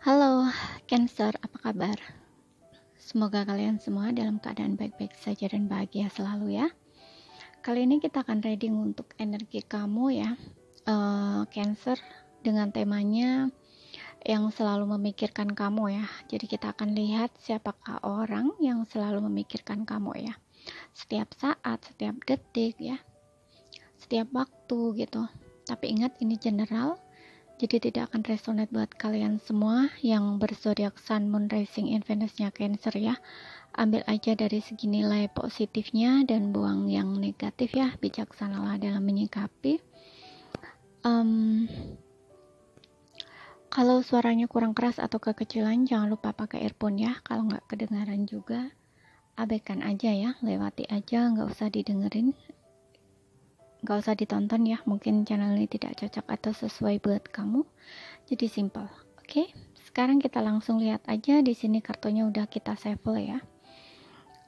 Halo, Cancer, apa kabar? Semoga kalian semua dalam keadaan baik-baik saja dan bahagia selalu ya. Kali ini kita akan reading untuk energi kamu ya, Cancer, dengan temanya yang selalu memikirkan kamu ya. Jadi kita akan lihat siapakah orang yang selalu memikirkan kamu ya. Setiap saat, setiap detik ya, setiap waktu gitu. Tapi ingat ini general. Jadi tidak akan resonate buat kalian semua yang berzodiak Sun, Moon, Rising, in Venus-nya Cancer ya. Ambil aja dari segi nilai positifnya dan buang yang negatif ya. Bijaksanalah dalam menyikapi. Kalau suaranya kurang keras atau kekecilan, jangan lupa pakai earphone ya. Kalau nggak kedengaran juga, abaikan aja ya. Lewati aja, nggak usah didengerin. Nggak usah ditonton ya. Mungkin channel ini tidak cocok atau sesuai buat kamu. Jadi simple, oke? Sekarang kita langsung lihat aja. Di sini kartunya udah kita shuffle ya.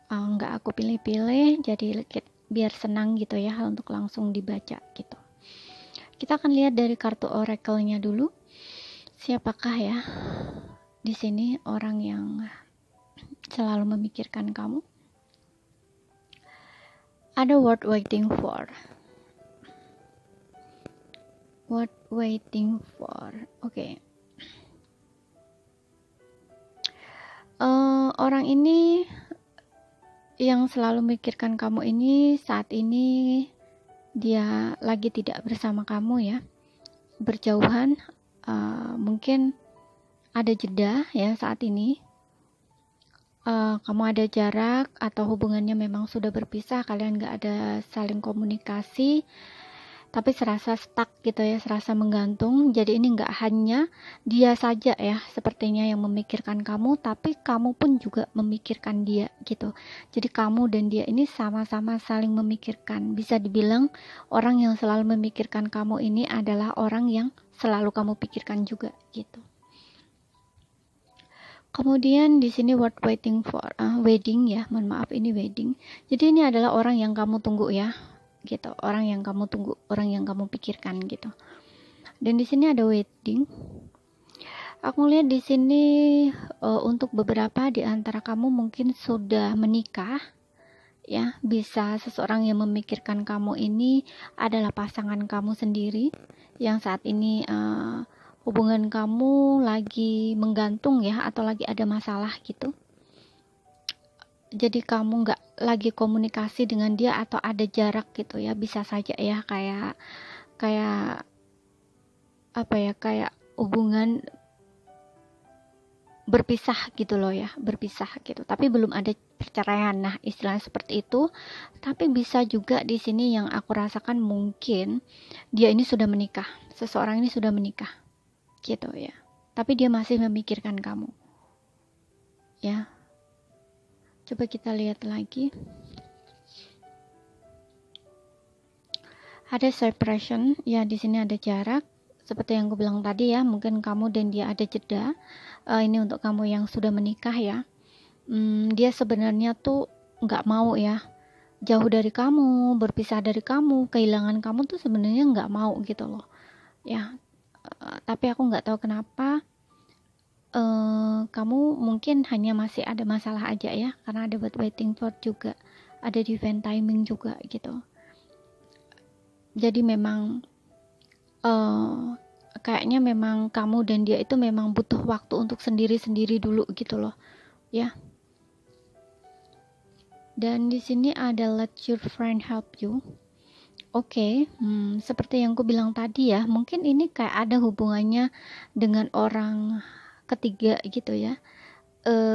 Nggak aku pilih-pilih, jadi biar senang gitu ya untuk langsung dibaca gitu. Kita akan lihat dari kartu oracle-nya dulu. Siapakah ya di sini orang yang selalu memikirkan kamu? Ada word waiting for. Word waiting for. Oke. Orang ini yang selalu memikirkan kamu ini saat ini dia lagi tidak bersama kamu ya, berjauhan. Mungkin ada jeda ya saat ini. Kamu ada jarak atau hubungannya memang sudah berpisah, kalian gak ada saling komunikasi, tapi serasa stuck gitu ya, serasa menggantung. Jadi ini gak hanya dia saja ya sepertinya yang memikirkan kamu, tapi kamu pun juga memikirkan dia gitu. Jadi kamu dan dia ini sama-sama saling memikirkan. Bisa dibilang orang yang selalu memikirkan kamu ini adalah orang yang selalu kamu pikirkan juga gitu. Kemudian di sini word waiting for wedding ya, mohon maaf ini wedding. Jadi ini adalah orang yang kamu tunggu ya, gitu. Orang yang kamu tunggu, orang yang kamu pikirkan gitu. Dan di sini ada wedding. Aku lihat di sini untuk beberapa di antara kamu mungkin sudah menikah. Ya, bisa seseorang yang memikirkan kamu ini adalah pasangan kamu sendiri yang saat ini hubungan kamu lagi menggantung ya, atau lagi ada masalah gitu. Jadi kamu nggak lagi komunikasi dengan dia atau ada jarak gitu ya, bisa saja ya kayak apa ya, kayak hubungan berpisah gitu loh ya, berpisah gitu, tapi belum ada perceraian. Nah, istilahnya seperti itu. Tapi bisa juga di sini yang aku rasakan mungkin dia ini sudah menikah, seseorang ini sudah menikah gitu ya, tapi dia masih memikirkan kamu ya. Coba kita lihat lagi. Ada separation ya, di sini ada jarak seperti yang aku bilang tadi ya. Mungkin kamu dan dia ada jeda. Ini untuk kamu yang sudah menikah ya. Dia sebenarnya tuh nggak mau ya jauh dari kamu, berpisah dari kamu, kehilangan kamu tuh sebenarnya nggak mau gitu loh ya. Tapi aku nggak tahu kenapa kamu mungkin hanya masih ada masalah aja ya, karena ada buat waiting for juga, ada divine timing juga gitu. Jadi memang kayaknya memang kamu dan dia itu memang butuh waktu untuk sendiri-sendiri dulu gitu loh ya. Dan di sini ada let your friend help you. Oke, seperti yang aku bilang tadi ya, mungkin ini kayak ada hubungannya dengan orang ketiga gitu ya.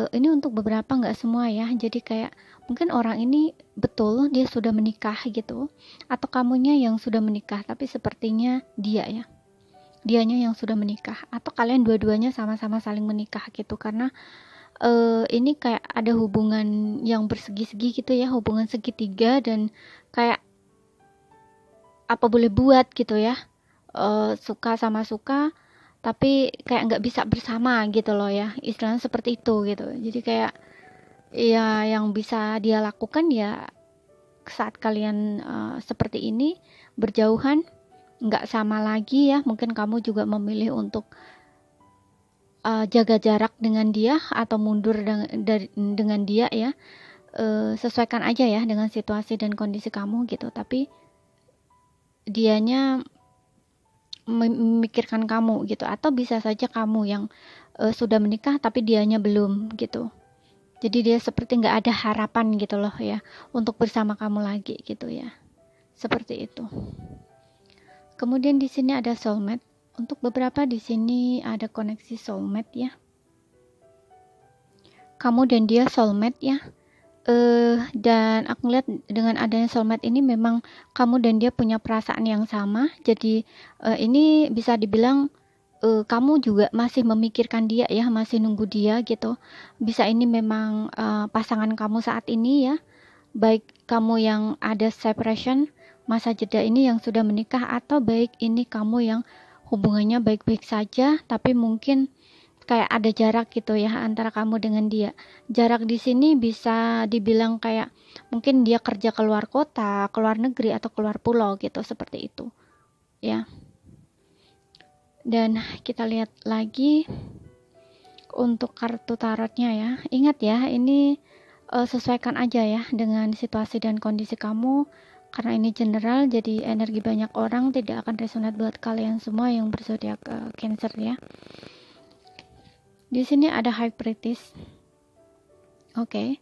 Ini untuk beberapa, nggak semua ya. Jadi kayak mungkin orang ini betul dia sudah menikah gitu, atau kamunya yang sudah menikah, tapi sepertinya dia ya, dianya yang sudah menikah, atau kalian dua-duanya sama-sama saling menikah gitu. Karena ini kayak ada hubungan yang bersegi-segi gitu ya, hubungan segitiga, dan kayak apa boleh buat gitu ya, suka sama suka tapi kayak nggak bisa bersama gitu loh ya, istilahnya seperti itu gitu. Jadi kayak ya yang bisa dia lakukan ya saat kalian seperti ini berjauhan, nggak sama lagi ya, mungkin kamu juga memilih untuk jaga jarak dengan dia atau mundur dengan dia ya. Sesuaikan aja ya dengan situasi dan kondisi kamu gitu, tapi dianya memikirkan kamu gitu, atau bisa saja kamu yang sudah menikah tapi dianya belum gitu. Jadi dia seperti nggak ada harapan gitu loh ya untuk bersama kamu lagi gitu ya. Seperti itu. Kemudian di sini ada soulmate. Untuk beberapa di sini ada koneksi soulmate ya. Kamu dan dia soulmate ya. Dan aku lihat dengan adanya soulmate ini memang kamu dan dia punya perasaan yang sama. Jadi ini bisa dibilang kamu juga masih memikirkan dia ya, masih nunggu dia gitu. Bisa ini memang pasangan kamu saat ini ya, baik kamu yang ada separation, masa jeda ini yang sudah menikah, atau baik ini kamu yang hubungannya baik-baik saja tapi mungkin kayak ada jarak gitu ya antara kamu dengan dia. Jarak di sini bisa dibilang kayak mungkin dia kerja keluar kota, keluar negeri, atau keluar pulau gitu, seperti itu ya. Dan kita lihat lagi untuk kartu tarotnya ya. Ingat ya, ini sesuaikan aja ya dengan situasi dan kondisi kamu, karena ini general, jadi energi banyak orang tidak akan resonate buat kalian semua yang berzodiak Cancer ya. Di sini ada High Priestess. Oke.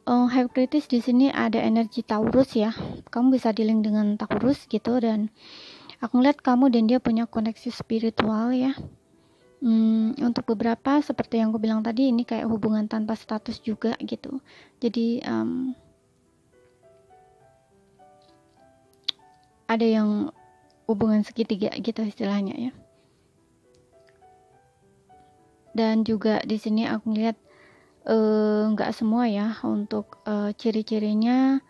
High Priestess di sini ada energi Taurus ya. Kamu bisa dealing dengan Taurus gitu, dan aku ngeliat kamu dan dia punya koneksi spiritual ya. Untuk beberapa seperti yang aku bilang tadi, ini kayak hubungan tanpa status juga gitu. Jadi ada yang hubungan segitiga gitu istilahnya ya. Dan juga di sini aku ngeliat nggak semua ya untuk ciri-cirinya.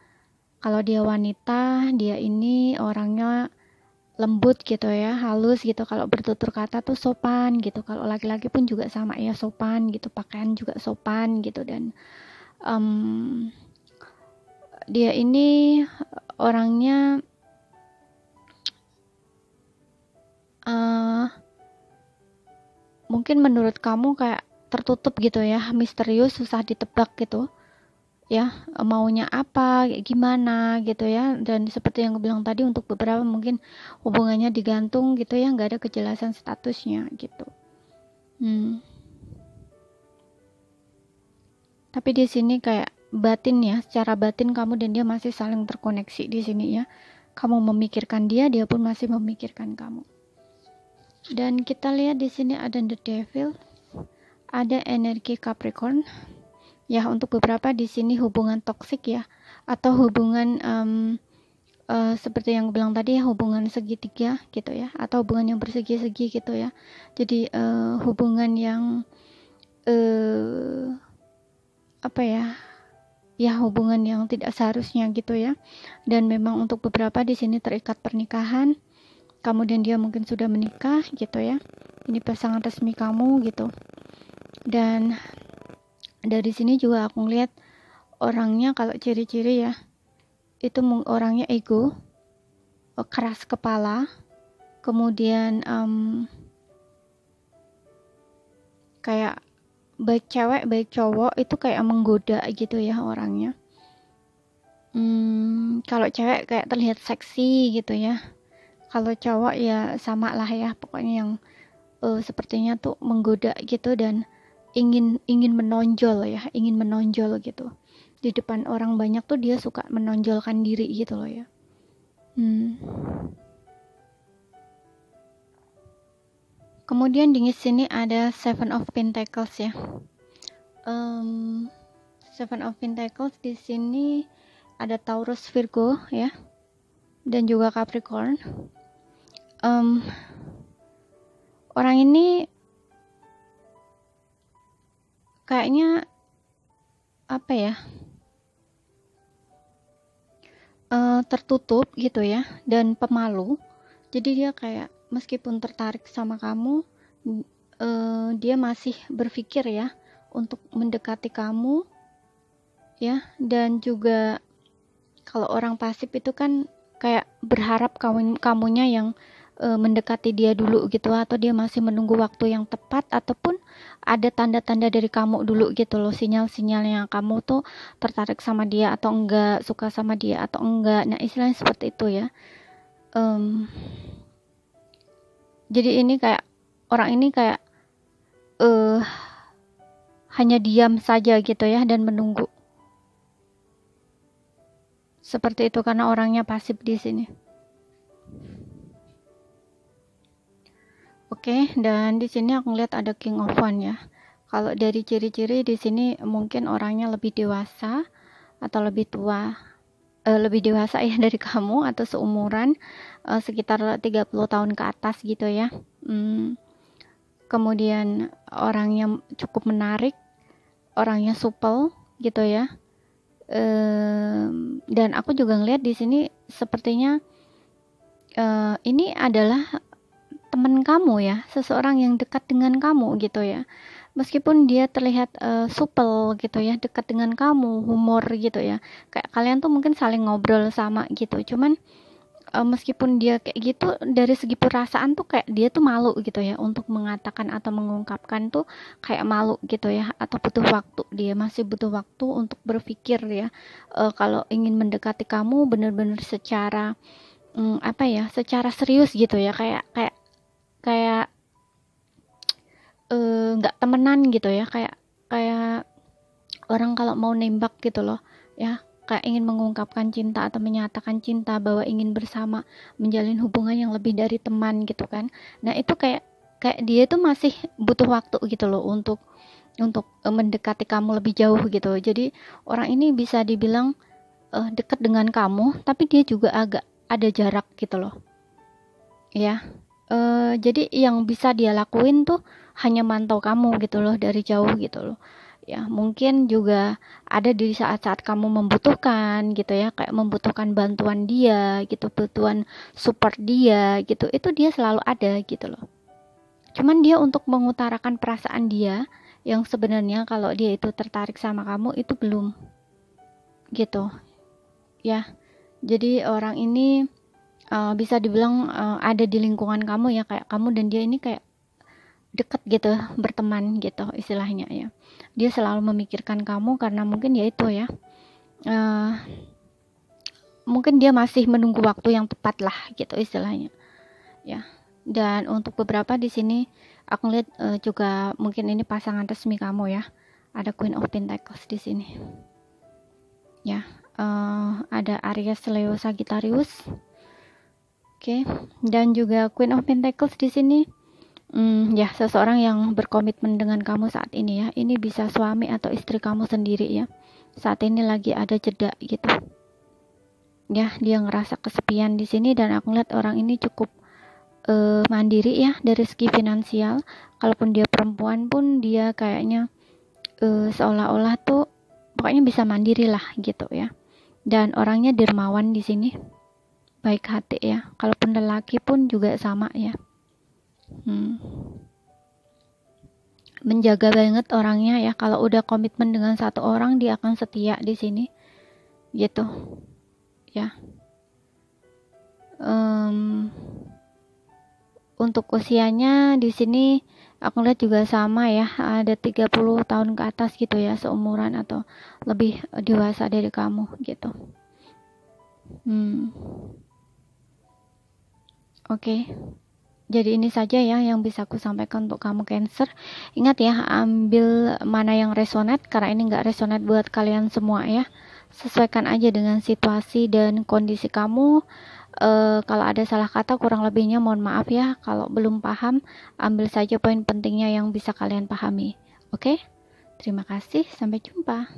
Kalau dia wanita, dia ini orangnya lembut gitu ya, halus gitu, kalau bertutur kata tuh sopan gitu. Kalau laki-laki pun juga sama ya, sopan gitu, pakaian juga sopan gitu. Dan dia ini orangnya mungkin menurut kamu kayak tertutup gitu ya, misterius, susah ditebak gitu ya, maunya apa, gimana gitu ya. Dan seperti yang aku bilang tadi, untuk beberapa mungkin hubungannya digantung gitu ya, nggak ada kejelasan statusnya gitu. Tapi di sini kayak batin ya, secara batin kamu dan dia masih saling terkoneksi di sini ya. Kamu memikirkan dia, dia pun masih memikirkan kamu. Dan kita lihat di sini ada The Devil, ada energi Capricorn. Ya, untuk beberapa di sini hubungan toksik ya, atau hubungan seperti yang bilang tadi ya, hubungan segitiga gitu ya, atau hubungan yang bersegi-segi gitu ya. Jadi hubungan yang apa ya, hubungan yang tidak seharusnya gitu ya. Dan memang untuk beberapa di sini terikat pernikahan, kamu dan dia mungkin sudah menikah gitu ya, ini pasangan resmi kamu gitu. Dan dari sini juga aku ngeliat orangnya, kalau ciri-ciri ya, itu orangnya ego, keras kepala, kemudian kayak baik cewek baik cowok itu kayak menggoda gitu ya orangnya. Kalau cewek kayak terlihat seksi gitu ya, kalau cowok ya sama lah ya, pokoknya yang sepertinya tuh menggoda gitu, dan ingin menonjol ya, ingin menonjol gitu di depan orang banyak tuh. Dia suka menonjolkan diri gitu loh ya. Kemudian di sini ada Seven of Pentacles ya. Seven of Pentacles di sini ada Taurus, Virgo ya, dan juga Capricorn. Orang ini kayaknya apa ya, tertutup gitu ya, dan pemalu. Jadi dia kayak meskipun tertarik sama kamu, dia masih berpikir ya untuk mendekati kamu ya. Dan juga kalau orang pasif itu kan kayak berharap kamunya yang mendekati dia dulu gitu, atau dia masih menunggu waktu yang tepat, ataupun ada tanda-tanda dari kamu dulu gitu loh, sinyal-sinyalnya kamu tuh tertarik sama dia atau enggak, suka sama dia atau enggak. Nah, istilahnya seperti itu ya. Jadi ini kayak orang ini kayak hanya diam saja gitu ya dan menunggu. Seperti itu karena orangnya pasif di sini. Oke, dan di sini aku lihat ada King of Wands ya. Kalau dari ciri-ciri di sini mungkin orangnya lebih dewasa atau lebih tua, lebih dewasa ya dari kamu atau seumuran, sekitar 30 tahun ke atas gitu ya. Kemudian orangnya cukup menarik, orangnya supel gitu ya. Dan aku juga ngeliat di sini sepertinya ini adalah teman kamu ya, seseorang yang dekat dengan kamu gitu ya. Meskipun dia terlihat supel gitu ya, dekat dengan kamu, humor gitu ya, kayak kalian tuh mungkin saling ngobrol sama gitu. Cuman meskipun dia kayak gitu, dari segi perasaan tuh kayak dia tuh malu gitu ya untuk mengatakan atau mengungkapkan, tuh kayak malu gitu ya, atau butuh waktu, dia masih butuh waktu untuk berpikir ya. Kalau ingin mendekati kamu bener-bener secara secara serius gitu ya, kayak nggak temenan gitu ya, kayak orang kalau mau nembak gitu loh ya, kayak ingin mengungkapkan cinta atau menyatakan cinta bahwa ingin bersama, menjalin hubungan yang lebih dari teman gitu kan. Nah, itu kayak dia tuh masih butuh waktu gitu loh untuk mendekati kamu lebih jauh gitu. Jadi orang ini bisa dibilang dekat dengan kamu, tapi dia juga agak ada jarak gitu loh ya. Jadi yang bisa dia lakuin tuh hanya mantau kamu gitu loh dari jauh gitu loh ya. Mungkin juga ada di saat-saat kamu membutuhkan gitu ya, kayak membutuhkan bantuan dia gitu, bantuan support dia gitu, itu dia selalu ada gitu loh. Cuman dia untuk mengutarakan perasaan dia yang sebenarnya kalau dia itu tertarik sama kamu itu belum gitu ya. Jadi orang ini bisa dibilang ada di lingkungan kamu ya, kayak kamu dan dia ini kayak deket gitu, berteman gitu istilahnya ya. Dia selalu memikirkan kamu karena mungkin ya itu ya, mungkin dia masih menunggu waktu yang tepat lah gitu istilahnya ya. Dan untuk beberapa di sini aku lihat juga mungkin ini pasangan resmi kamu ya. Ada Queen of Pentacles di sini ya. Ada Aries, Leo, Sagittarius. Oke, dan juga Queen of Pentacles di sini. Ya, seseorang yang berkomitmen dengan kamu saat ini ya. Ini bisa suami atau istri kamu sendiri ya. Saat ini lagi ada jeda gitu. Ya, dia ngerasa kesepian di sini, dan aku lihat orang ini cukup mandiri ya dari segi finansial. Kalaupun dia perempuan pun dia kayaknya seolah-olah tuh pokoknya bisa mandiri lah gitu ya. Dan orangnya dermawan di sini. Baik hati ya. Kalaupun lelaki pun juga sama ya. Menjaga banget orangnya ya. Kalau udah komitmen dengan satu orang, dia akan setia di sini gitu ya. Untuk usianya di sini aku lihat juga sama ya, ada 30 tahun ke atas gitu ya, seumuran atau lebih dewasa dari kamu gitu. Oke. Jadi ini saja ya yang bisa aku sampaikan untuk kamu Cancer. Ingat ya, ambil mana yang resonate, karena ini nggak resonate buat kalian semua ya. Sesuaikan aja dengan situasi dan kondisi kamu. Kalau ada salah kata kurang lebihnya mohon maaf ya. Kalau belum paham, ambil saja poin pentingnya yang bisa kalian pahami. Oke? Terima kasih, sampai jumpa.